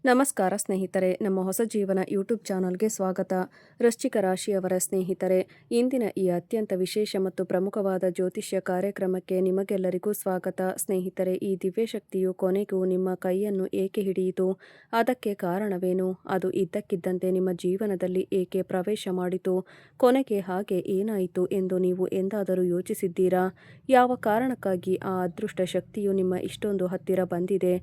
ನಮಸ್ಕಾರ ಸ್ನೇಹಿತರೆ, ನಮ್ಮ ಹೊಸ ಜೀವನ ಯೂಟ್ಯೂಬ್ ಚಾನಲ್ಗೆ ಸ್ವಾಗತ. ವೃಶ್ಚಿಕ ರಾಶಿಯವರ ಸ್ನೇಹಿತರೆ, ಇಂದಿನ ಈ ಅತ್ಯಂತ ವಿಶೇಷ ಮತ್ತು ಪ್ರಮುಖವಾದ ಜ್ಯೋತಿಷ್ಯ ಕಾರ್ಯಕ್ರಮಕ್ಕೆ ನಿಮಗೆಲ್ಲರಿಗೂ ಸ್ವಾಗತ. ಸ್ನೇಹಿತರೆ, ಈ ದಿವ್ಯಶಕ್ತಿಯು ಕೊನೆಗೂ ನಿಮ್ಮ ಕೈಯನ್ನು ಏಕೆ ಹಿಡಿಯಿತು? ಅದಕ್ಕೆ ಕಾರಣವೇನು? ಅದು ಇದ್ದಕ್ಕಿದ್ದಂತೆ ನಿಮ್ಮ ಜೀವನದಲ್ಲಿ ಏಕೆ ಪ್ರವೇಶ ಮಾಡಿತು? ಕೊನೆಗೆ ಹಾಗೆ ಏನಾಯಿತು ಎಂದು ನೀವು ಎಂದಾದರೂ ಯೋಚಿಸಿದ್ದೀರಾ? ಯಾವ ಕಾರಣಕ್ಕಾಗಿ ಆ ಅದೃಷ್ಟ ಶಕ್ತಿಯು ನಿಮ್ಮ ಇಷ್ಟೊಂದು ಹತ್ತಿರ ಬಂದಿದೆ?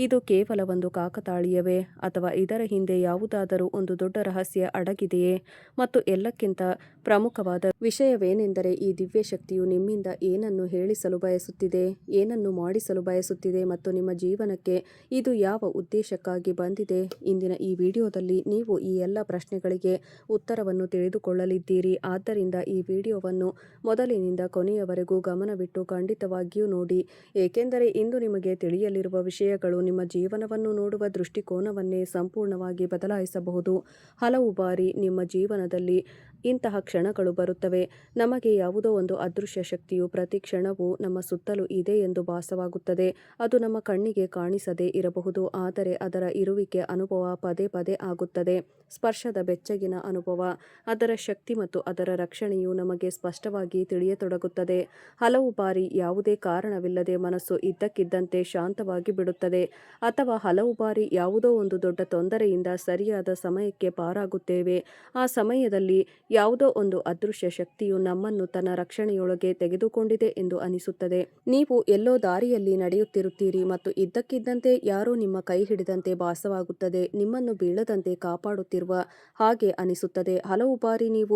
ಇದು ಕೇವಲ ಒಂದು ಕಾಕತಾಳೀಯವೇ, ಅಥವಾ ಇದರ ಹಿಂದೆ ಯಾವುದಾದರೂ ಒಂದು ದೊಡ್ಡ ರಹಸ್ಯ ಅಡಗಿದೆಯೇ? ಮತ್ತು ಎಲ್ಲಕ್ಕಿಂತ ಪ್ರಮುಖವಾದ ವಿಷಯವೇನೆಂದರೆ, ಈ ದಿವ್ಯಶಕ್ತಿಯು ನಿಮ್ಮಿಂದ ಏನನ್ನು ಹೇಳಿಸಲು ಬಯಸುತ್ತಿದೆ, ಏನನ್ನು ಮಾಡಿಸಲು ಬಯಸುತ್ತಿದೆ ಮತ್ತು ನಿಮ್ಮ ಜೀವನಕ್ಕೆ ಇದು ಯಾವ ಉದ್ದೇಶಕ್ಕಾಗಿ ಬಂದಿದೆ? ಇಂದಿನ ಈ ವಿಡಿಯೋದಲ್ಲಿ ನೀವು ಈ ಎಲ್ಲ ಪ್ರಶ್ನೆಗಳಿಗೆ ಉತ್ತರವನ್ನು ತಿಳಿದುಕೊಳ್ಳಲಿದ್ದೀರಿ. ಆದ್ದರಿಂದ ಈ ವಿಡಿಯೋವನ್ನು ಮೊದಲಿನಿಂದ ಕೊನೆಯವರೆಗೂ ಗಮನವಿಟ್ಟು ಖಂಡಿತವಾಗಿಯೂ ನೋಡಿ, ಏಕೆಂದರೆ ಇಂದು ನಿಮಗೆ ತಿಳಿಯಲಿರುವ ವಿಷಯಗಳು ನಿಮ್ಮ ಜೀವನವನ್ನು ನೋಡುವ ದೃಷ್ಟಿಕೋನವನ್ನೇ ಸಂಪೂರ್ಣವಾಗಿ ಬದಲಾಯಿಸಬಹುದು. ಹಲವು ಬಾರಿ ನಿಮ್ಮ ಜೀವನದಲ್ಲಿ ಇಂತಹ ಕ್ಷಣಗಳು ಬರುತ್ತವೆ. ನಮಗೆ ಯಾವುದೋ ಒಂದು ಅದೃಶ್ಯ ಶಕ್ತಿಯು ಪ್ರತಿ ಕ್ಷಣವೂ ನಮ್ಮ ಸುತ್ತಲೂ ಇದೆ ಎಂದು ಭಾಸವಾಗುತ್ತದೆ. ಅದು ನಮ್ಮ ಕಣ್ಣಿಗೆ ಕಾಣಿಸದೇ ಇರಬಹುದು, ಆದರೆ ಅದರ ಇರುವಿಕೆ ಅನುಭವ ಪದೇ ಪದೇ ಆಗುತ್ತದೆ. ಸ್ಪರ್ಶದ ಬೆಚ್ಚಗಿನ ಅನುಭವ, ಅದರ ಶಕ್ತಿ ಮತ್ತು ಅದರ ರಕ್ಷಣೆಯು ನಮಗೆ ಸ್ಪಷ್ಟವಾಗಿ ತಿಳಿಯತೊಡಗುತ್ತದೆ. ಹಲವು ಬಾರಿ ಯಾವುದೇ ಕಾರಣವಿಲ್ಲದೆ ಮನಸ್ಸು ಇದ್ದಕ್ಕಿದ್ದಂತೆ ಶಾಂತವಾಗಿ ಬಿಡುತ್ತದೆ, ಅಥವಾ ಹಲವು ಬಾರಿ ಯಾವುದೋ ಒಂದು ದೊಡ್ಡ ತೊಂದರೆಯಿಂದ ಸರಿಯಾದ ಸಮಯಕ್ಕೆ ಪಾರಾಗುತ್ತೇವೆ. ಆ ಸಮಯದಲ್ಲಿ ಯಾವುದೋ ಒಂದು ಅದೃಶ್ಯ ಶಕ್ತಿಯು ನಮ್ಮನ್ನು ತನ್ನ ರಕ್ಷಣೆಯೊಳಗೆ ತೆಗೆದುಕೊಂಡಿದೆ ಎಂದು ಅನಿಸುತ್ತದೆ. ನೀವು ಎಲ್ಲೋ ದಾರಿಯಲ್ಲಿ ನಡೆಯುತ್ತಿರುತ್ತೀರಿ ಮತ್ತು ಇದ್ದಕ್ಕಿದ್ದಂತೆ ಯಾರೋ ನಿಮ್ಮ ಕೈ ಹಿಡಿದಂತೆ ಭಾಸವಾಗುತ್ತದೆ, ನಿಮ್ಮನ್ನು ಬೀಳದಂತೆ ಕಾಪಾಡುತ್ತಿರುವ ಹಾಗೆ ಅನಿಸುತ್ತದೆ. ಹಲವು ಬಾರಿ ನೀವು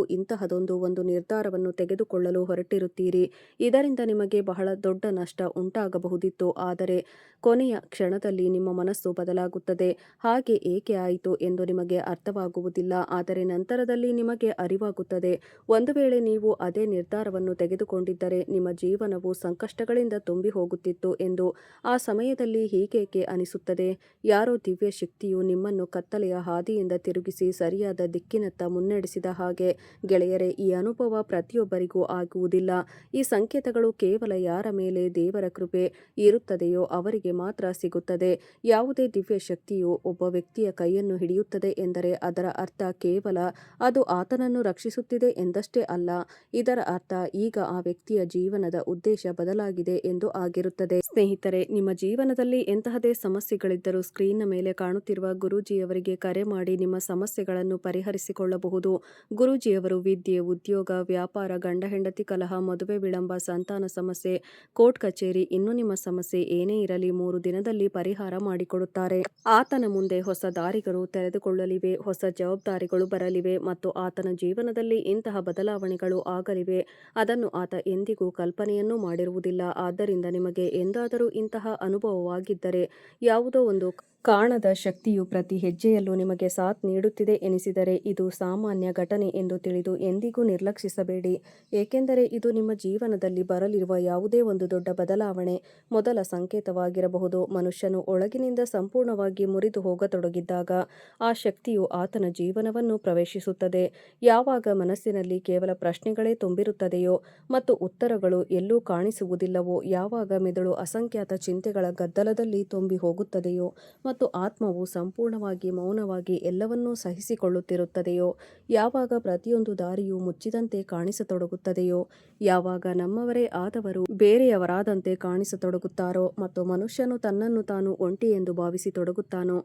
ಒಂದು ನಿರ್ಧಾರವನ್ನು ತೆಗೆದುಕೊಳ್ಳಲು ಹೊರಟಿರುತ್ತೀರಿ, ಇದರಿಂದ ನಿಮಗೆ ಬಹಳ ದೊಡ್ಡ ನಷ್ಟ ಉಂಟಾಗಬಹುದಿತ್ತು, ಆದರೆ ಕೊನೆಯ ಕ್ಷಣದಲ್ಲಿ ನಿಮ್ಮ ಮನಸ್ಸು ಬದಲಾಗುತ್ತದೆ. ಹಾಗೆ ಏಕೆ ಆಯಿತು ಎಂದು ನಿಮಗೆ ಅರ್ಥವಾಗುವುದಿಲ್ಲ, ಆದರೆ ನಂತರದಲ್ಲಿ ನಿಮಗೆ ಅರಿವಾಗುತ್ತದೆ. ಒಂದು ವೇಳೆ ನೀವು ಅದೇ ನಿರ್ಧಾರವನ್ನು ತೆಗೆದುಕೊಂಡಿದ್ದರೆ ನಿಮ್ಮ ಜೀವನವು ಸಂಕಷ್ಟಗಳಿಂದ ತುಂಬಿ ಹೋಗುತ್ತಿತ್ತು ಎಂದು. ಆ ಸಮಯದಲ್ಲಿ ಹೀಗೇಕೆ ಅನಿಸುತ್ತದೆ? ಯಾರೋ ದಿವ್ಯ ಶಕ್ತಿಯು ನಿಮ್ಮನ್ನು ಕತ್ತಲೆಯ ಹಾದಿಯಿಂದ ತಿರುಗಿಸಿ ಸರಿಯಾದ ದಿಕ್ಕಿನತ್ತ ಮುನ್ನಡೆಸಿದ ಹಾಗೆ. ಗೆಳೆಯರೇ, ಈ ಅನುಭವ ಪ್ರತಿಯೊಬ್ಬರಿಗೂ ಆಗುವುದಿಲ್ಲ. ಈ ಸಂಕೇತಗಳು ಕೇವಲ ಯಾರ ಮೇಲೆ ದೇವರ ಕೃಪೆ ಇರುತ್ತದೆಯೋ ಅವರಿಗೆ ಮಾತ್ರ ಸಿಗುತ್ತದೆ. ಯಾವುದೇ ದಿವ್ಯ ಶಕ್ತಿಯು ಒಬ್ಬ ವ್ಯಕ್ತಿಯ ಕೈಯನ್ನು ಹಿಡಿಯುತ್ತದೆ ಎಂದರೆ ಅದರ ಅರ್ಥ ಕೇವಲ ಅದು ಆತನನ್ನು ರಕ್ಷಿಸುತ್ತಿದೆ ಎಂದಷ್ಟೇ ಅಲ್ಲ. ಇದರ ಅರ್ಥ ಈಗ ಆ ವ್ಯಕ್ತಿಯ ಜೀವನದ ಉದ್ದೇಶ ಬದಲಾಗಿದೆ ಎಂದು ಆಗಿರುತ್ತದೆ. ಸ್ನೇಹಿತರೆ, ನಿಮ್ಮ ಜೀವನದಲ್ಲಿ ಎಂತಹದೇ ಸಮಸ್ಯೆಗಳಿದ್ದರೂ ಸ್ಕ್ರೀನ್ನ ಮೇಲೆ ಕಾಣುತ್ತಿರುವ ಗುರೂಜಿಯವರಿಗೆ ಕರೆ ಮಾಡಿ ನಿಮ್ಮ ಸಮಸ್ಯೆಗಳನ್ನು ಪರಿಹರಿಸಿಕೊಳ್ಳಬಹುದು. ಗುರೂಜಿಯವರು ವಿದ್ಯೆ, ಉದ್ಯೋಗ, ವ್ಯಾಪಾರ, ಗಂಡ ಹೆಂಡತಿ ಕಲಹ, ಮದುವೆ ವಿಳಂಬ, ಸಂತಾನ ಸಮಸ್ಯೆ, ಕೋರ್ಟ್ ಕಚೇರಿ, ಇನ್ನು ನಿಮ್ಮ ಸಮಸ್ಯೆ ಏನೇ ಇರಲಿ 3 ದಿನದಲ್ಲಿ ಪರಿಹಾರ ಮಾಡಿಕೊಡುತ್ತಾರೆ. ಆತನ ಮುಂದೆ ಹೊಸ ದಾರಿಗಳು ತೆರೆದುಕೊಳ್ಳಲಿವೆ, ಹೊಸ ಜವಾಬ್ದಾರಿಗಳು ಬರಲಿವೆ ಮತ್ತು ಆತನ ಜೀವನದಲ್ಲಿ ಇಂತಹ ಬದಲಾವಣೆಗಳು ಆಗಲಿವೆ. ಅದನ್ನು ಆತ ಎಂದಿಗೂ ಕಲ್ಪನೆಯನ್ನೂ ಮಾಡಿರುವುದಿಲ್ಲ. ಆದ್ದರಿಂದ ನಿಮಗೆ ಎಂದಾದರೂ ಇಂತಹ ಅನುಭವವಾಗಿದ್ದರೆ, ಯಾವುದೋ ಒಂದು ಕಾಣದ ಶಕ್ತಿಯು ಪ್ರತಿ ಹೆಜ್ಜೆಯಲ್ಲೂ ನಿಮಗೆ ಸಾಥ್ ನೀಡುತ್ತಿದೆ ಎನಿಸಿದರೆ, ಇದು ಸಾಮಾನ್ಯ ಘಟನೆ ಎಂದು ತಿಳಿದು ಎಂದಿಗೂ ನಿರ್ಲಕ್ಷಿಸಬೇಡಿ, ಏಕೆಂದರೆ ಇದು ನಿಮ್ಮ ಜೀವನದಲ್ಲಿ ಬರಲಿರುವ ಯಾವುದೇ ಒಂದು ದೊಡ್ಡ ಬದಲಾವಣೆ ಮೊದಲ ಸಂಕೇತವಾಗಿರಬಹುದು. ಮನುಷ್ಯನು ಒಳಗಿನಿಂದ ಸಂಪೂರ್ಣವಾಗಿ ಮುರಿದು ಹೋಗತೊಡಗಿದ್ದಾಗ ಆ ಶಕ್ತಿಯು ಆತನ ಜೀವನವನ್ನು ಪ್ರವೇಶಿಸುತ್ತದೆ. ಯಾವಾಗ ಮನಸ್ಸಿನಲ್ಲಿ ಕೇವಲ ಪ್ರಶ್ನೆಗಳೇ ತುಂಬಿರುತ್ತದೆಯೋ ಮತ್ತು ಉತ್ತರಗಳು ಎಲ್ಲೂ ಕಾಣಿಸುವುದಿಲ್ಲವೋ, ಯಾವಾಗ ಮೆದುಳು ಅಸಂಖ್ಯಾತ ಚಿಂತೆಗಳ ಗದ್ದಲದಲ್ಲಿ ತುಂಬಿ ಹೋಗುತ್ತದೆಯೋ ಮತ್ತು ಆತ್ಮವು ಸಂಪೂರ್ಣವಾಗಿ ಮೌನವಾಗಿ ಎಲ್ಲವನ್ನೂ ಸಹಿಸಿಕೊಳ್ಳುತ್ತಿರುತ್ತದೆಯೋ, ಯಾವಾಗ ಪ್ರತಿಯೊಂದು ದಾರಿಯೂ ಮುಚ್ಚಿದಂತೆ ಕಾಣಿಸತೊಡಗುತ್ತದೆಯೋ, ಯಾವಾಗ ನಮ್ಮವರೇ ಆದವರು ಬೇರೆಯವರಾದಂತೆ ಕಾಣಿಸತೊಡಗುತ್ತಾರೋ ಮತ್ತು ಮನುಷ್ಯನು ತನ್ನನ್ನು ತಾನು ಒಂಟಿ ಎಂದು ಭಾವಿಸತೊಡಗುತ್ತಾನೋ,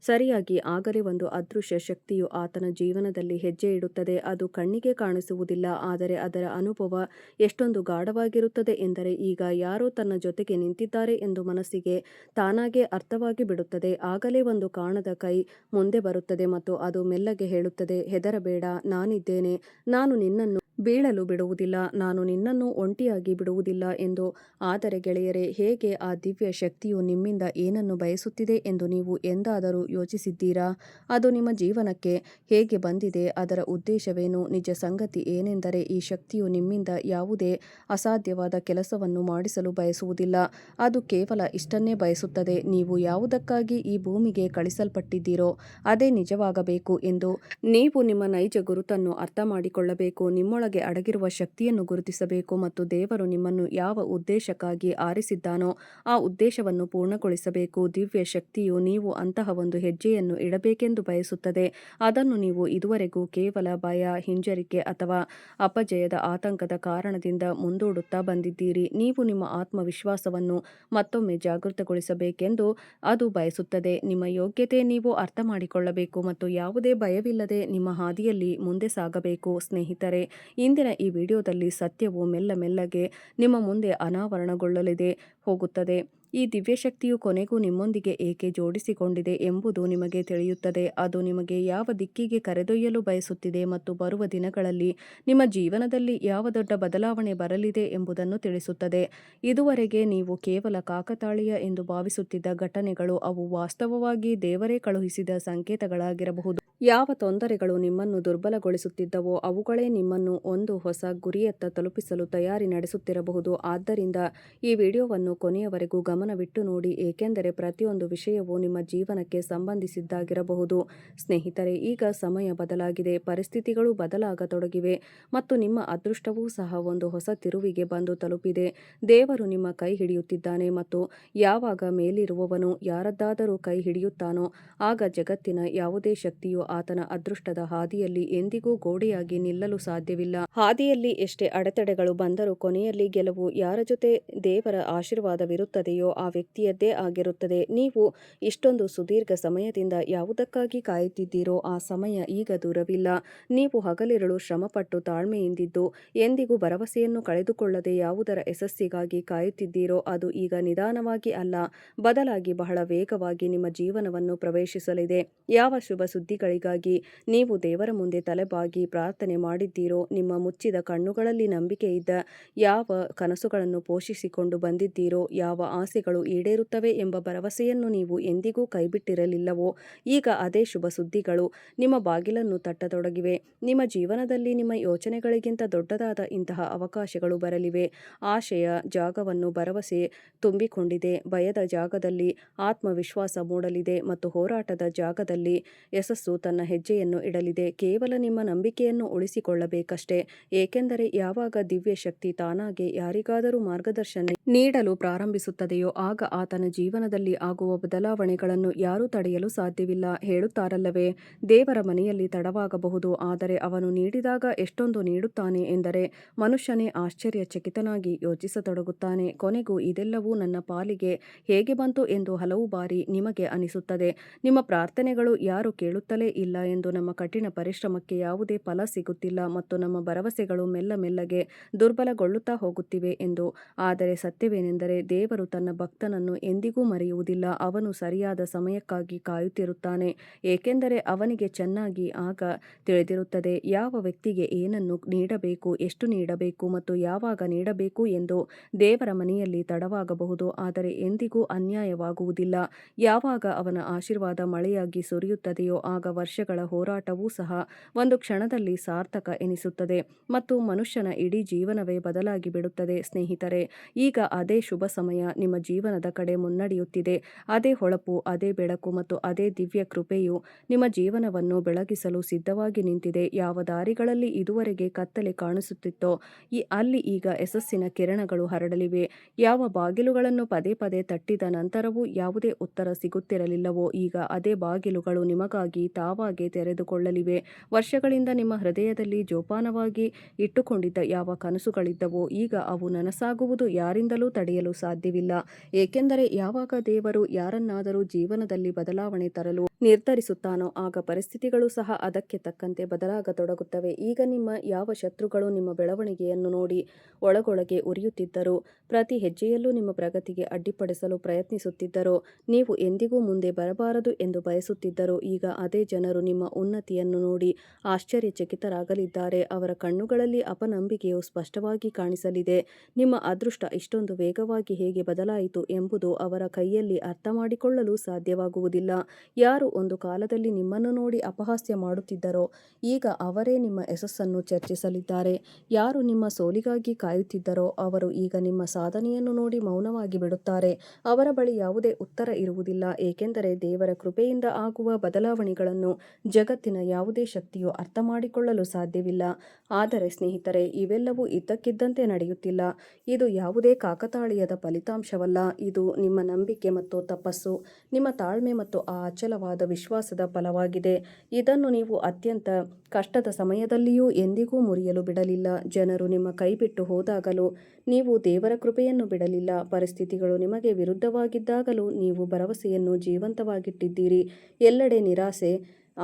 ಸರಿಯಾಗಿ ಆಗಲೇ ಒಂದು ಅದೃಶ್ಯ ಶಕ್ತಿಯು ಆತನ ಜೀವನದಲ್ಲಿ ಹೆಜ್ಜೆ ಇಡುತ್ತದೆ. ಅದು ಕಣ್ಣಿಗೆ ಕಾಣಿಸುವುದಿಲ್ಲ, ಆದರೆ ಅದರ ಅನುಭವ ಎಷ್ಟೊಂದು ಗಾಢವಾಗಿರುತ್ತದೆ ಎಂದರೆ, ಈಗ ಯಾರೋ ತನ್ನ ಜೊತೆಗೆ ನಿಂತಿದ್ದಾರೆ ಎಂದು ಮನಸ್ಸಿಗೆ ತಾನಾಗೇ ಅರ್ಥವಾಗಿ ಬಿಡುತ್ತದೆ. ಆಗಲೇ ಒಂದು ಕಾಣದ ಕೈ ಮುಂದೆ ಬರುತ್ತದೆ ಮತ್ತು ಅದು ಮೆಲ್ಲಗೆ ಹೇಳುತ್ತದೆ, ಹೆದರಬೇಡ, ನಾನಿದ್ದೇನೆ, ನಾನು ನಿನ್ನನ್ನು ಬೀಳಲು ಬಿಡುವುದಿಲ್ಲ, ನಾನು ನಿನ್ನನ್ನು ಒಂಟಿಯಾಗಿ ಬಿಡುವುದಿಲ್ಲ ಎಂದು. ಆದರೆ ಗೆಳೆಯರೇ, ಹೇಗೆ ಆ ದಿವ್ಯ ಶಕ್ತಿಯು ನಿಮ್ಮಿಂದ ಏನನ್ನು ಬಯಸುತ್ತಿದೆ ಎಂದು ನೀವು ಎಂದಾದರೂ ಯೋಚಿಸಿದ್ದೀರಾ? ಅದು ನಿಮ್ಮ ಜೀವನಕ್ಕೆ ಹೇಗೆ ಬಂದಿದೆ? ಅದರ ಉದ್ದೇಶವೇನು? ನಿಜ ಸಂಗತಿ ಏನೆಂದರೆ, ಈ ಶಕ್ತಿಯು ನಿಮ್ಮಿಂದ ಯಾವುದೇ ಅಸಾಧ್ಯವಾದ ಕೆಲಸವನ್ನು ಮಾಡಿಸಲು ಬಯಸುವುದಿಲ್ಲ. ಅದು ಕೇವಲ ಇಷ್ಟನ್ನೇ ಬಯಸುತ್ತದೆ, ನೀವು ಯಾವುದಕ್ಕಾಗಿ ಈ ಭೂಮಿಗೆ ಕಳಿಸಲ್ಪಟ್ಟಿದ್ದೀರೋ ಅದೇ ನಿಜವಾಗಬೇಕು ಎಂದು. ನೀವು ನಿಮ್ಮ ನೈಜ ಗುರುತನ್ನು ಅರ್ಥ ಮಾಡಿಕೊಳ್ಳಬೇಕು. ನಿಮ್ಮೊಳಗೆ ನಿಮ್ಮೊಳಗೆ ಅಡಗಿರುವ ಶಕ್ತಿಯನ್ನು ಗುರುತಿಸಬೇಕು ಮತ್ತು ದೇವರು ನಿಮ್ಮನ್ನು ಯಾವ ಉದ್ದೇಶಕ್ಕಾಗಿ ಆರಿಸಿದ್ದಾನೋ ಆ ಉದ್ದೇಶವನ್ನು ಪೂರ್ಣಗೊಳಿಸಬೇಕು. ದಿವ್ಯ ಶಕ್ತಿಯು ನೀವು ಅಂತಹ ಒಂದು ಹೆಜ್ಜೆಯನ್ನು ಇಡಬೇಕೆಂದು ಬಯಸುತ್ತದೆ. ಅದನ್ನು ನೀವು ಇದುವರೆಗೂ ಕೇವಲ ಭಯ, ಹಿಂಜರಿಕೆ ಅಥವಾ ಅಪಜಯದ ಆತಂಕದ ಕಾರಣದಿಂದ ಮುಂದೂಡುತ್ತಾ ಬಂದಿದ್ದೀರಿ. ನೀವು ನಿಮ್ಮ ಆತ್ಮವಿಶ್ವಾಸವನ್ನು ಮತ್ತೊಮ್ಮೆ ಜಾಗೃತಗೊಳಿಸಬೇಕೆಂದು ಅದು ಬಯಸುತ್ತದೆ. ನಿಮ್ಮ ಯೋಗ್ಯತೆ ನೀವು ಅರ್ಥಮಾಡಿಕೊಳ್ಳಬೇಕು ಮತ್ತು ಯಾವುದೇ ಭಯವಿಲ್ಲದೆ ನಿಮ್ಮ ಹಾದಿಯಲ್ಲಿ ಮುಂದೆ ಸಾಗಬೇಕು. ಸ್ನೇಹಿತರೆ, ಇಂದಿನ ಈ ವಿಡಿಯೋದಲ್ಲಿ ಸತ್ಯವು ಮೆಲ್ಲಗೆ ನಿಮ್ಮ ಮುಂದೆ ಅನಾವರಣಗೊಳ್ಳಲಿದೆ ಹೋಗುತ್ತದೆ. ಈ ದಿವ್ಯಶಕ್ತಿಯು ಕೊನೆಗೂ ನಿಮ್ಮೊಂದಿಗೆ ಏಕೆ ಜೋಡಿಸಿಕೊಂಡಿದೆ ಎಂಬುದು ನಿಮಗೆ ತಿಳಿಯುತ್ತದೆ. ಅದು ನಿಮಗೆ ಯಾವ ದಿಕ್ಕಿಗೆ ಕರೆದೊಯ್ಯಲು ಬಯಸುತ್ತಿದೆ ಮತ್ತು ಬರುವ ದಿನಗಳಲ್ಲಿ ನಿಮ್ಮ ಜೀವನದಲ್ಲಿ ಯಾವ ದೊಡ್ಡ ಬದಲಾವಣೆ ಬರಲಿದೆ ಎಂಬುದನ್ನು ತಿಳಿಸುತ್ತದೆ. ಇದುವರೆಗೆ ನೀವು ಕೇವಲ ಕಾಕತಾಳೀಯ ಎಂದು ಭಾವಿಸುತ್ತಿದ್ದ ಘಟನೆಗಳು ಅವು ವಾಸ್ತವವಾಗಿ ದೇವರೇ ಕಳುಹಿಸಿದ ಸಂಕೇತಗಳಾಗಿರಬಹುದು. ಯಾವ ತೊಂದರೆಗಳು ನಿಮ್ಮನ್ನು ದುರ್ಬಲಗೊಳಿಸುತ್ತಿದ್ದವೋ ಅವುಗಳೇ ನಿಮ್ಮನ್ನು ಒಂದು ಹೊಸ ಗುರಿಯತ್ತ ತಲುಪಿಸಲು ತಯಾರಿ ನಡೆಸುತ್ತಿರಬಹುದು. ಆದ್ದರಿಂದ ಈ ವಿಡಿಯೋವನ್ನು ಕೊನೆಯವರೆಗೂ ಗಮನವಿಟ್ಟು ನೋಡಿ, ಏಕೆಂದರೆ ಪ್ರತಿಯೊಂದು ವಿಷಯವೂ ನಿಮ್ಮ ಜೀವನಕ್ಕೆ ಸಂಬಂಧಿಸಿದ್ದಾಗಿರಬಹುದು. ಸ್ನೇಹಿತರೆ, ಈಗ ಸಮಯ ಬದಲಾಗಿದೆ, ಪರಿಸ್ಥಿತಿಗಳು ಬದಲಾಗತೊಡಗಿವೆ ಮತ್ತು ನಿಮ್ಮ ಅದೃಷ್ಟವೂ ಸಹ ಒಂದು ಹೊಸ ತಿರುವಿಗೆ ಬಂದು ತಲುಪಿದೆ. ದೇವರು ನಿಮ್ಮ ಕೈ ಹಿಡಿಯುತ್ತಿದ್ದಾನೆ ಮತ್ತು ಯಾವಾಗ ಮೇಲಿರುವವನು ಯಾರದ್ದಾದರೂ ಕೈ ಹಿಡಿಯುತ್ತಾನೋ ಆಗ ಜಗತ್ತಿನ ಯಾವುದೇ ಶಕ್ತಿಯು ಆತನ ಅದೃಷ್ಟದ ಹಾದಿಯಲ್ಲಿ ಎಂದಿಗೂ ಗೋಡೆಯಾಗಿ ನಿಲ್ಲಲು ಸಾಧ್ಯವಿಲ್ಲ. ಹಾದಿಯಲ್ಲಿ ಎಷ್ಟೇ ಅಡೆತಡೆಗಳು ಬಂದರೂ ಕೊನೆಯಲ್ಲಿ ಗೆಲುವು ಯಾರ ಜೊತೆ ದೇವರ ಆಶೀರ್ವಾದವಿರುತ್ತದೆಯೋ ಆ ವ್ಯಕ್ತಿಯದ್ದೇ ಆಗಿರುತ್ತದೆ. ನೀವು ಇಷ್ಟೊಂದು ಸುದೀರ್ಘ ಸಮಯದಿಂದ ಯಾವುದಕ್ಕಾಗಿ ಕಾಯುತ್ತಿದ್ದೀರೋ ಆ ಸಮಯ ಈಗ ದೂರವಿಲ್ಲ. ನೀವು ಹಗಲಿರುಳು ಶ್ರಮಪಟ್ಟು ತಾಳ್ಮೆಯಿಂದಿದ್ದು ಎಂದಿಗೂ ಭರವಸೆಯನ್ನು ಕಳೆದುಕೊಳ್ಳದೆ ಯಾವುದರ ಯಶಸ್ಸಿಗಾಗಿ ಕಾಯುತ್ತಿದ್ದೀರೋ ಅದು ಈಗ ನಿಧಾನವಾಗಿ ಅಲ್ಲ, ಬದಲಾಗಿ ಬಹಳ ವೇಗವಾಗಿ ನಿಮ್ಮ ಜೀವನವನ್ನು ಪ್ರವೇಶಿಸಲಿದೆ. ಯಾವ ಶುಭ ಸುದ್ದಿಗಳಿಗಾಗಿ ನೀವು ದೇವರ ಮುಂದೆ ತಲೆಬಾಗಿ ಪ್ರಾರ್ಥನೆ ಮಾಡಿದ್ದೀರೋ, ನಿಮ್ಮ ಮುಚ್ಚಿದ ಕಣ್ಣುಗಳಲ್ಲಿ ನಂಬಿಕೆಯಿದ್ದ ಯಾವ ಕನಸುಗಳನ್ನು ಪೋಷಿಸಿಕೊಂಡು ಬಂದಿದ್ದೀರೋ, ಯಾವ ಆಸೆಗಳು ಈಡೇರುತ್ತವೆ ಎಂಬ ಭರವಸೆಯನ್ನು ನೀವು ಎಂದಿಗೂ ಕೈಬಿಟ್ಟಿರಲಿಲ್ಲವೋ, ಈಗ ಅದೇ ಶುಭ ಸುದ್ದಿಗಳು ನಿಮ್ಮ ಬಾಗಿಲನ್ನು ತಟ್ಟತೊಡಗಿವೆ. ನಿಮ್ಮ ಜೀವನದಲ್ಲಿ ನಿಮ್ಮ ಯೋಚನೆಗಳಿಗಿಂತ ದೊಡ್ಡದಾದ ಇಂತಹ ಅವಕಾಶಗಳು ಬರಲಿವೆ. ಆಶೆಯ ಜಾಗವನ್ನು ಭರವಸೆ ತುಂಬಿಕೊಂಡಿದೆ, ಭಯದ ಜಾಗದಲ್ಲಿ ಆತ್ಮವಿಶ್ವಾಸ ಮೂಡಲಿದೆ ಮತ್ತು ಹೋರಾಟದ ಜಾಗದಲ್ಲಿ ಯಶಸ್ಸು ತನ್ನ ಹೆಜ್ಜೆಯನ್ನು ಇಡಲಿದೆ. ಕೇವಲ ನಿಮ್ಮ ನಂಬಿಕೆಯನ್ನು ಉಳಿಸಿಕೊಳ್ಳಬೇಕಷ್ಟೇ, ಏಕೆಂದರೆ ಯಾವಾಗ ದಿವ್ಯ ಶಕ್ತಿ ತಾನಾಗೆ ಯಾರಿಗಾದರೂ ಮಾರ್ಗದರ್ಶನ ನೀಡಲು ಪ್ರಾರಂಭಿಸುತ್ತದೆಯೋ ಆಗ ಆತನ ಜೀವನದಲ್ಲಿ ಆಗುವ ಬದಲಾವಣೆಗಳನ್ನು ಯಾರೂ ತಡೆಯಲು ಸಾಧ್ಯವಿಲ್ಲ. ಹೇಳುತ್ತಾರಲ್ಲವೇ, ದೇವರ ಮನೆಯಲ್ಲಿ ತಡವಾಗಬಹುದು, ಆದರೆ ಅವನು ನೀಡಿದಾಗ ಎಷ್ಟೊಂದು ನೀಡುತ್ತಾನೆ ಎಂದರೆ ಮನುಷ್ಯನೇ ಆಶ್ಚರ್ಯಚಕಿತನಾಗಿ ಯೋಚಿಸತೊಡಗುತ್ತಾನೆ. ಕೊನೆಗೂ ಇದೆಲ್ಲವೂ ನನ್ನ ಪಾಲಿಗೆ ಹೇಗೆ ಬಂತು ಎಂದು ಹಲವು ಬಾರಿ ನಿಮಗೆ ಅನಿಸುತ್ತದೆ. ನಿಮ್ಮ ಪ್ರಾರ್ಥನೆಗಳು ಯಾರು ಕೇಳುತ್ತಲೇ ಇಲ್ಲ ಎಂದು, ನಮ್ಮ ಕಠಿಣ ಪರಿಶ್ರಮಕ್ಕೆ ಯಾವುದೇ ಫಲ ಸಿಗುತ್ತಿಲ್ಲ ಮತ್ತು ನಮ್ಮ ಭರವಸೆಗಳು ಮೆಲ್ಲಗೆ ದುರ್ಬಲಗೊಳ್ಳುತ್ತಾ ಹೋಗುತ್ತಿವೆ ಎಂದು. ಆದರೆ ಸತ್ಯವೇನೆಂದರೆ ದೇವರು ತನ್ನ ಭಕ್ತನನ್ನು ಎಂದಿಗೂ ಮರೆಯುವುದಿಲ್ಲ. ಅವನು ಸರಿಯಾದ ಸಮಯಕ್ಕಾಗಿ ಕಾಯುತ್ತಿರುತ್ತಾನೆ, ಏಕೆಂದರೆ ಅವನಿಗೆ ಚೆನ್ನಾಗಿ ಆಗ ತಿಳಿದಿರುತ್ತದೆ ಯಾವ ವ್ಯಕ್ತಿಗೆ ಏನನ್ನು ನೀಡಬೇಕು, ಎಷ್ಟು ನೀಡಬೇಕು ಮತ್ತು ಯಾವಾಗ ನೀಡಬೇಕು ಎಂದು. ದೇವರ ಮನೆಯಲ್ಲಿ ತಡವಾಗಬಹುದು, ಆದರೆ ಎಂದಿಗೂ ಅನ್ಯಾಯವಾಗುವುದಿಲ್ಲ. ಯಾವಾಗ ಅವನ ಆಶೀರ್ವಾದ ಮಳೆಯಾಗಿ ಸುರಿಯುತ್ತದೆಯೋ ಆಗ ವರ್ಷಗಳ ಹೋರಾಟವೂ ಸಹ ಒಂದು ಕ್ಷಣದಲ್ಲಿ ಸಾರ್ಥಕ ಎನಿಸುತ್ತದೆ ಮತ್ತು ಮನುಷ್ಯನ ಇಡೀ ಜೀವನವೇ ಬದಲಾಗಿ ಬಿಡುತ್ತದೆ. ಸ್ನೇಹಿತರೆ, ಈಗ ಅದೇ ಶುಭ ಸಮಯ ನಿಮ್ಮ ಜೀವನದ ಕಡೆ ಮುನ್ನಡೆಯುತ್ತಿದೆ. ಅದೇ ಹೊಳಪು, ಅದೇ ಬೆಳಕು ಮತ್ತು ಅದೇ ದಿವ್ಯ ಕೃಪೆಯು ನಿಮ್ಮ ಜೀವನವನ್ನು ಬೆಳಗಿಸಲು ಸಿದ್ಧವಾಗಿ ನಿಂತಿದೆ. ಯಾವ ದಾರಿಗಳಲ್ಲಿ ಇದುವರೆಗೆ ಕತ್ತಲೆ ಕಾಣಿಸುತ್ತಿತ್ತೋ ಅಲ್ಲಿ ಈಗ ಯಶಸ್ಸಿನ ಕಿರಣಗಳು ಹರಡಲಿವೆ. ಯಾವ ಬಾಗಿಲುಗಳನ್ನು ಪದೇ ತಟ್ಟಿದ ನಂತರವೂ ಯಾವುದೇ ಉತ್ತರ ಸಿಗುತ್ತಿರಲಿಲ್ಲವೋ ಈಗ ಅದೇ ಬಾಗಿಲುಗಳು ನಿಮಗಾಗಿ ತಾವಾಗೇ ತೆರೆದುಕೊಳ್ಳಲಿವೆ. ವರ್ಷಗಳಿಂದ ನಿಮ್ಮ ಹೃದಯದಲ್ಲಿ ಜೋಪಾನವಾಗಿ ಇಟ್ಟುಕೊಂಡಿದ್ದ ಯಾವ ಕನಸುಗಳಿದ್ದವೋ ಈಗ ಅವು ನನಸಾಗುವುದು ಯಾರಿಂದಲೂ ತಡೆಯಲು ಸಾಧ್ಯವಿಲ್ಲ. ಏಕೆಂದರೆ ಯಾವಾಗ ದೇವರು ಯಾರನ್ನಾದರೂ ಜೀವನದಲ್ಲಿ ಬದಲಾವಣೆ ತರಲು ನಿರ್ಧರಿಸುತ್ತಾನೋ ಆಗ ಪರಿಸ್ಥಿತಿಗಳು ಸಹ ಅದಕ್ಕೆ ತಕ್ಕಂತೆ ಬದಲಾಗತೊಡಗುತ್ತವೆ. ಈಗ ನಿಮ್ಮ ಯಾವ ಶತ್ರುಗಳು ನಿಮ್ಮ ಬೆಳವಣಿಗೆಯನ್ನು ನೋಡಿ ಒಳಗೊಳಗೆ ಉರಿಯುತ್ತಿದ್ದರೋ, ಪ್ರತಿ ಹೆಜ್ಜೆಯಲ್ಲೂ ನಿಮ್ಮ ಪ್ರಗತಿಗೆ ಅಡ್ಡಿಪಡಿಸಲು ಪ್ರಯತ್ನಿಸುತ್ತಿದ್ದರೋ, ನೀವು ಎಂದಿಗೂ ಮುಂದೆ ಬರಬಾರದು ಎಂದು ಬಯಸುತ್ತಿದ್ದರೋ, ಈಗ ಅದೇ ಜನರು ನಿಮ್ಮ ಉನ್ನತಿಯನ್ನು ನೋಡಿ ಆಶ್ಚರ್ಯಚಕಿತರಾಗಲಿದ್ದಾರೆ. ಅವರ ಕಣ್ಣುಗಳಲ್ಲಿ ಅಪನಂಬಿಕೆಯು ಸ್ಪಷ್ಟವಾಗಿ ಕಾಣಿಸಲಿದೆ. ನಿಮ್ಮ ಅದೃಷ್ಟ ಇಷ್ಟೊಂದು ವೇಗವಾಗಿ ಹೇಗೆ ಬದಲಾಯಿತು ಬದಲಾಯಿತು ಎಂಬುದು ಅವರ ಕೈಯಲ್ಲಿ ಅರ್ಥ ಮಾಡಿಕೊಳ್ಳಲು ಸಾಧ್ಯವಾಗುವುದಿಲ್ಲ. ಯಾರು ಒಂದು ಕಾಲದಲ್ಲಿ ನಿಮ್ಮನ್ನು ನೋಡಿ ಅಪಹಾಸ್ಯ ಮಾಡುತ್ತಿದ್ದರೋ ಈಗ ಅವರೇ ನಿಮ್ಮ ಯಶಸ್ಸನ್ನು ಚರ್ಚಿಸಲಿದ್ದಾರೆ. ಯಾರು ನಿಮ್ಮ ಸೋಲಿಗಾಗಿ ಕಾಯುತ್ತಿದ್ದರೋ ಅವರು ಈಗ ನಿಮ್ಮ ಸಾಧನೆಯನ್ನು ನೋಡಿ ಮೌನವಾಗಿ ಬಿಡುತ್ತಾರೆ. ಅವರ ಬಳಿ ಯಾವುದೇ ಉತ್ತರ ಇರುವುದಿಲ್ಲ, ಏಕೆಂದರೆ ದೇವರ ಕೃಪೆಯಿಂದ ಆಗುವ ಬದಲಾವಣೆಗಳನ್ನು ಜಗತ್ತಿನ ಯಾವುದೇ ಶಕ್ತಿಯು ಅರ್ಥ ಮಾಡಿಕೊಳ್ಳಲು ಸಾಧ್ಯವಿಲ್ಲ. ಆದರೆ ಸ್ನೇಹಿತರೆ, ಇವೆಲ್ಲವೂ ಇದ್ದಕ್ಕಿದ್ದಂತೆ ನಡೆಯುತ್ತಿಲ್ಲ. ಇದು ಯಾವುದೇ ಕಾಕತಾಳೀಯದ ಫಲಿತಾಂಶವಲ್ಲ. ಇದು ನಿಮ್ಮ ನಂಬಿಕೆ ಮತ್ತು ತಪಸ್ಸು, ನಿಮ್ಮ ತಾಳ್ಮೆ ಮತ್ತು ಆ ಅಚಲವಾದ ವಿಶ್ವಾಸದ ಫಲವಾಗಿದೆ. ಇದನ್ನು ನೀವು ಅತ್ಯಂತ ಕಷ್ಟದ ಸಮಯದಲ್ಲಿಯೂ ಎಂದಿಗೂ ಮುರಿಯಲು ಬಿಡಲಿಲ್ಲ. ಜನರು ನಿಮ್ಮ ಕೈಬಿಟ್ಟು ಹೋದಾಗಲೂ ನೀವು ದೇವರ ಕೃಪೆಯನ್ನು ಬಿಡಲಿಲ್ಲ. ಪರಿಸ್ಥಿತಿಗಳು ನಿಮಗೆ ವಿರುದ್ಧವಾಗಿದ್ದಾಗಲೂ ನೀವು ಭರವಸೆಯನ್ನು ಜೀವಂತವಾಗಿಟ್ಟಿದ್ದೀರಿ. ಎಲ್ಲೆಡೆ ನಿರಾಸೆ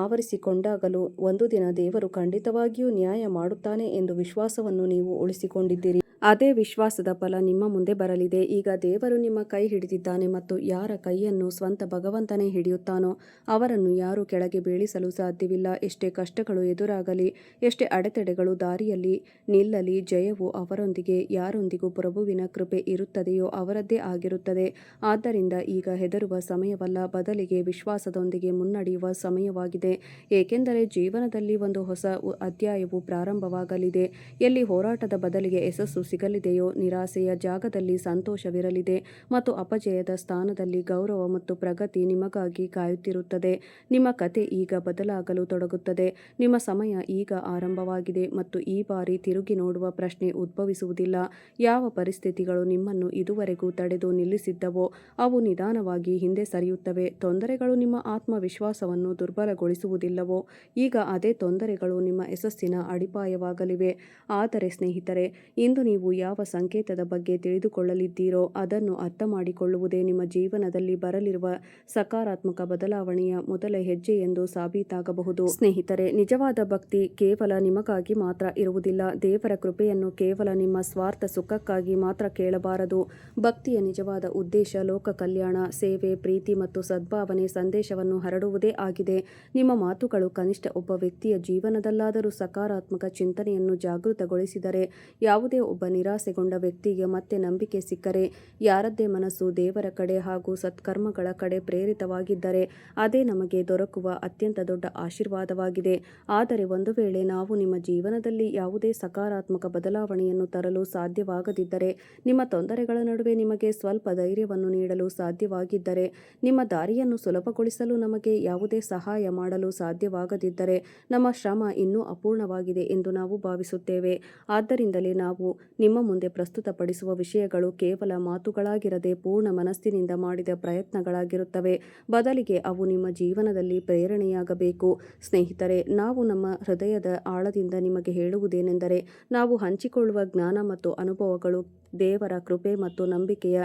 ಆವರಿಸಿಕೊಂಡಾಗಲೂ ಒಂದು ದಿನ ದೇವರು ಖಂಡಿತವಾಗಿಯೂ ನ್ಯಾಯ ಮಾಡುತ್ತಾನೆ ಎಂದು ವಿಶ್ವಾಸವನ್ನು ನೀವು ಉಳಿಸಿಕೊಂಡಿದ್ದೀರಿ. ಅದೇ ವಿಶ್ವಾಸದ ಫಲ ನಿಮ್ಮ ಮುಂದೆ ಬರಲಿದೆ. ಈಗ ದೇವರು ನಿಮ್ಮ ಕೈ ಹಿಡಿದಿದ್ದಾನೆ ಮತ್ತು ಯಾರ ಕೈಯನ್ನು ಸ್ವಂತ ಭಗವಂತನೇ ಹಿಡಿಯುತ್ತಾನೋ ಅವರನ್ನು ಯಾರೂ ಕೆಳಗೆ ಬೀಳಿಸಲು ಸಾಧ್ಯವಿಲ್ಲ. ಎಷ್ಟೇ ಕಷ್ಟಗಳು ಎದುರಾಗಲಿ, ಎಷ್ಟೇ ಅಡೆತಡೆಗಳು ದಾರಿಯಲ್ಲಿ ನಿಲ್ಲಲಿ, ಜಯವು ಅವರೊಂದಿಗೆ. ಯಾರೊಂದಿಗೂ ಪ್ರಭುವಿನ ಕೃಪೆ ಇರುತ್ತದೆಯೋ ಅವರದ್ದೇ ಆಗಿರುತ್ತದೆ. ಆದ್ದರಿಂದ ಈಗ ಹೆದರುವ ಸಮಯವಲ್ಲ, ಬದಲಿಗೆ ವಿಶ್ವಾಸದೊಂದಿಗೆ ಮುನ್ನಡೆಯುವ ಸಮಯವಾಗಿದೆ. ಏಕೆಂದರೆ ಜೀವನದಲ್ಲಿ ಒಂದು ಹೊಸ ಅಧ್ಯಾಯವು ಪ್ರಾರಂಭವಾಗಲಿದೆ. ಎಲ್ಲಿ ಹೋರಾಟದ ಬದಲಿಗೆ ಯಶಸ್ಸು ಸಿಗಲಿದೆಯೋ, ನಿರಾಸೆಯ ಜಾಗದಲ್ಲಿ ಸಂತೋಷವಿರಲಿದೆ ಮತ್ತು ಅಪಜಯದ ಸ್ಥಾನದಲ್ಲಿ ಗೌರವ ಮತ್ತು ಪ್ರಗತಿ ನಿಮಗಾಗಿ ಕಾಯುತ್ತಿರುತ್ತದೆ. ನಿಮ್ಮ ಕತೆ ಈಗ ಬದಲಾಗಲು ತೊಡಗುತ್ತದೆ. ನಿಮ್ಮ ಸಮಯ ಈಗ ಆರಂಭವಾಗಿದೆ ಮತ್ತು ಈ ಬಾರಿ ತಿರುಗಿ ನೋಡುವ ಪ್ರಶ್ನೆ ಉದ್ಭವಿಸುವುದಿಲ್ಲ. ಯಾವ ಪರಿಸ್ಥಿತಿಗಳು ನಿಮ್ಮನ್ನು ಇದುವರೆಗೂ ತಡೆದು ನಿಲ್ಲಿಸಿದ್ದವೋ ಅವು ನಿಧಾನವಾಗಿ ಹಿಂದೆ ಸರಿಯುತ್ತವೆ. ತೊಂದರೆಗಳು ನಿಮ್ಮ ಆತ್ಮವಿಶ್ವಾಸವನ್ನು ದುರ್ಬಲಗೊಳಿಸುವುದಿಲ್ಲವೋ ಈಗ ಅದೇ ತೊಂದರೆಗಳು ನಿಮ್ಮ ಯಶಸ್ಸಿನ ಅಡಿಪಾಯವಾಗಲಿವೆ. ಆದರೆ ಸ್ನೇಹಿತರೆ, ಇಂದು ನೀವು ಯಾವ ಸಂಕೇತದ ಬಗ್ಗೆ ತಿಳಿದುಕೊಳ್ಳಲಿದ್ದೀರೋ ಅದನ್ನು ಅರ್ಥ ಮಾಡಿಕೊಳ್ಳುವುದೇ ನಿಮ್ಮ ಜೀವನದಲ್ಲಿ ಬರಲಿರುವ ಸಕಾರಾತ್ಮಕ ಬದಲಾವಣೆಯ ಮೊದಲ ಹೆಜ್ಜೆ ಎಂದು ಸಾಬೀತಾಗಬಹುದು. ಸ್ನೇಹಿತರೆ, ನಿಜವಾದ ಭಕ್ತಿ ಕೇವಲ ನಿಮಗಾಗಿ ಮಾತ್ರ ಇರುವುದಿಲ್ಲ. ದೇವರ ಕೃಪೆಯನ್ನು ಕೇವಲ ನಿಮ್ಮ ಸ್ವಾರ್ಥ ಸುಖಕ್ಕಾಗಿ ಮಾತ್ರ ಕೇಳಬಾರದು. ಭಕ್ತಿಯ ನಿಜವಾದ ಉದ್ದೇಶ ಲೋಕ ಕಲ್ಯಾಣ, ಸೇವೆ, ಪ್ರೀತಿ ಮತ್ತು ಸದ್ಭಾವನೆ ಸಂದೇಶವನ್ನು ಹರಡುವುದೇ ಆಗಿದೆ. ನಿಮ್ಮ ಮಾತುಗಳು ಕನಿಷ್ಠ ಒಬ್ಬ ವ್ಯಕ್ತಿಯ ಜೀವನದಲ್ಲಾದರೂ ಸಕಾರಾತ್ಮಕ ಚಿಂತನೆಯನ್ನು ಜಾಗೃತಗೊಳಿಸಿದರೆ, ಯಾವುದೇ ಒಬ್ಬ ನಿರಾಸೆಗೊಂಡ ವ್ಯಕ್ತಿಗೆ ಮತ್ತೆ ನಂಬಿಕೆ ಸಿಕ್ಕರೆ, ಯಾರದ್ದೇ ಮನಸ್ಸು ದೇವರ ಕಡೆ ಹಾಗೂ ಸತ್ಕರ್ಮಗಳ ಕಡೆ ಪ್ರೇರಿತವಾಗಿದ್ದರೆ ಅದೇ ನಮಗೆ ದೊರಕುವ ಅತ್ಯಂತ ದೊಡ್ಡ ಆಶೀರ್ವಾದವಾಗಿದೆ. ಆದರೆ ಒಂದು ವೇಳೆ ನಾವು ನಿಮ್ಮ ಜೀವನದಲ್ಲಿ ಯಾವುದೇ ಸಕಾರಾತ್ಮಕ ಬದಲಾವಣೆಯನ್ನು ತರಲು ಸಾಧ್ಯವಾಗದಿದ್ದರೆ, ನಿಮ್ಮ ತೊಂದರೆಗಳ ನಡುವೆ ನಿಮಗೆ ಸ್ವಲ್ಪ ಧೈರ್ಯವನ್ನು ನೀಡಲು ಸಾಧ್ಯವಾಗಿದ್ದರೆ, ನಿಮ್ಮ ದಾರಿಯನ್ನು ಸುಲಭಗೊಳಿಸಲು ನಮಗೆ ಯಾವುದೇ ಸಹಾಯ ಮಾಡಲು ಸಾಧ್ಯವಾಗದಿದ್ದರೆ, ನಮ್ಮ ಶ್ರಮ ಇನ್ನೂ ಅಪೂರ್ಣವಾಗಿದೆ ಎಂದು ನಾವು ಭಾವಿಸುತ್ತೇವೆ. ಆದ್ದರಿಂದಲೇ ನಾವು ನಿಮ್ಮ ಮುಂದೆ ಪ್ರಸ್ತುತಪಡಿಸುವ ವಿಷಯಗಳು ಕೇವಲ ಮಾತುಗಳಾಗಿರದೆ ಪೂರ್ಣ ಮನಸ್ಸಿನಿಂದ ಮಾಡಿದ ಪ್ರಯತ್ನಗಳಾಗಿರುತ್ತವೆ. ಬದಲಿಗೆ ಅವು ನಿಮ್ಮ ಜೀವನದಲ್ಲಿ ಪ್ರೇರಣೆಯಾಗಬೇಕು. ಸ್ನೇಹಿತರೆ, ನಾವು ನಮ್ಮ ಹೃದಯದ ಆಳದಿಂದ ನಿಮಗೆ ಹೇಳುವುದೇನೆಂದರೆ, ನಾವು ಹಂಚಿಕೊಳ್ಳುವ ಜ್ಞಾನ ಮತ್ತು ಅನುಭವಗಳು ದೇವರ ಕೃಪೆ ಮತ್ತು ನಂಬಿಕೆಯ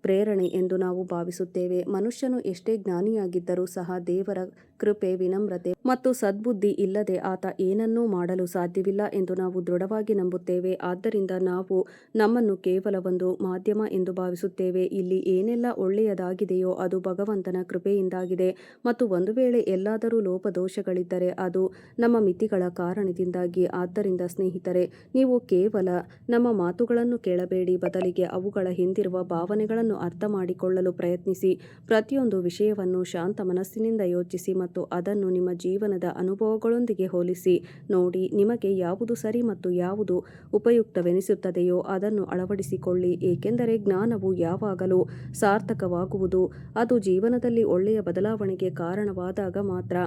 ಪ್ರೇರಣೆ ಎಂದು ನಾವು ಭಾವಿಸುತ್ತೇವೆ. ಮನುಷ್ಯನು ಎಷ್ಟೇ ಜ್ಞಾನಿಯಾಗಿದ್ದರೂ ಸಹ ದೇವರ ಕೃಪೆ, ವಿನಮ್ರತೆ ಮತ್ತು ಸದ್ಬುದ್ಧಿ ಇಲ್ಲದೆ ಆತ ಏನನ್ನೂ ಮಾಡಲು ಸಾಧ್ಯವಿಲ್ಲ ಎಂದು ನಾವು ದೃಢವಾಗಿ ನಂಬುತ್ತೇವೆ. ಆದ್ದರಿಂದ ನಾವು ನಮ್ಮನ್ನು ಕೇವಲ ಒಂದು ಮಾಧ್ಯಮ ಎಂದು ಭಾವಿಸುತ್ತೇವೆ. ಇಲ್ಲಿ ಏನೆಲ್ಲ ಒಳ್ಳೆಯದಾಗಿದೆಯೋ ಅದು ಭಗವಂತನ ಕೃಪೆಯಿಂದಾಗಿದೆ ಮತ್ತು ಒಂದು ವೇಳೆ ಎಲ್ಲಾದರೂ ಲೋಪದೋಷಗಳಿದ್ದರೆ ಅದು ನಮ್ಮ ಮಿತಿಗಳ ಕಾರಣದಿಂದಾಗಿ. ಆದ್ದರಿಂದ ಸ್ನೇಹಿತರೆ, ನೀವು ಕೇವಲ ನಮ್ಮ ಮಾತುಗಳನ್ನು ಕೇಳಬೇಡಿ, ಬದಲಿಗೆ ಅವುಗಳ ಹಿಂದಿರುವ ಭಾವನೆಗಳನ್ನು ಅರ್ಥ ಮಾಡಿಕೊಳ್ಳಲು ಪ್ರಯತ್ನಿಸಿ. ಪ್ರತಿಯೊಂದು ವಿಷಯವನ್ನು ಶಾಂತ ಮನಸ್ಸಿನಿಂದ ಯೋಚಿಸಿ ಮತ್ತು ಅದನ್ನು ನಿಮ್ಮ ಜೀವನದ ಅನುಭವಗಳೊಂದಿಗೆ ಹೋಲಿಸಿ ನೋಡಿ. ನಿಮಗೆ ಯಾವುದು ಸರಿ ಮತ್ತು ಯಾವುದು ಉಪಯುಕ್ತವೆನಿಸುತ್ತದೆಯೋ ಅದನ್ನು ಅಳವಡಿಸಿಕೊಳ್ಳಿ, ಏಕೆಂದರೆ ಜ್ಞಾನವು ಯಾವಾಗಲೂ ಸಾರ್ಥಕವಾಗುವುದು ಅದು ಜೀವನದಲ್ಲಿ ಒಳ್ಳೆಯ ಬದಲಾವಣೆಗೆ ಕಾರಣವಾದಾಗ ಮಾತ್ರ.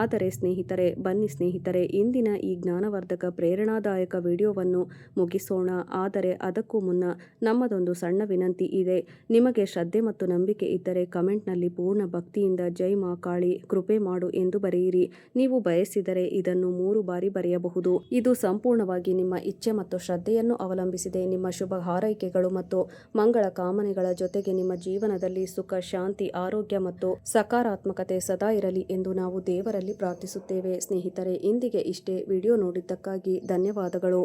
ಆದರೆ ಸ್ನೇಹಿತರೆ, ಬನ್ನಿ ಸ್ನೇಹಿತರೆ, ಇಂದಿನ ಈ ಜ್ಞಾನವರ್ಧಕ ಪ್ರೇರಣಾದಾಯಕ ವಿಡಿಯೋವನ್ನು ಮುಗಿಸೋಣ. ಆದರೆ ಅದಕ್ಕೂ ಮುನ್ನ ನಮ್ಮದೊಂದು ಸಣ್ಣ ವಿನಂತಿ ಇದೆ. ನಿಮಗೆ ಶ್ರದ್ಧೆ ಮತ್ತು ನಂಬಿಕೆ ಇದ್ದರೆ ಕಮೆಂಟ್ನಲ್ಲಿ ಪೂರ್ಣ ಭಕ್ತಿಯಿಂದ ಜೈ ಮಾ ಕಾಳಿ ಕೃಪೆ ಮಾಡು ಎಂದು ಬರೆಯಿರಿ. ನೀವು ಬಯಸಿದರೆ ಇದನ್ನು 3 ಬಾರಿ ಬರೆಯಬಹುದು. ಇದು ಸಂಪೂರ್ಣವಾಗಿ ನಿಮ್ಮ ಇಚ್ಛೆ ಮತ್ತು ಶ್ರದ್ಧೆಯನ್ನು ಅವಲಂಬಿಸಿದೆ. ನಿಮ್ಮ ಶುಭ ಹಾರೈಕೆಗಳು ಮತ್ತು ಮಂಗಳ ಕಾಮನೆಗಳ ಜೊತೆಗೆ ನಿಮ್ಮ ಜೀವನದಲ್ಲಿ ಸುಖ, ಶಾಂತಿ, ಆರೋಗ್ಯ ಮತ್ತು ಸಕಾರಾತ್ಮಕತೆ ಸದಾ ಇರಲಿ ಎಂದು ನಾವು ದೇವರಲ್ಲಿ ಪ್ರಾರ್ಥಿಸುತ್ತೇವೆ. ಸ್ನೇಹಿತರೆ, ಇಂದಿಗೆ ಇಷ್ಟೇ. ವಿಡಿಯೋ ನೋಡಿದ್ದಕ್ಕಾಗಿ ಧನ್ಯವಾದಗಳು.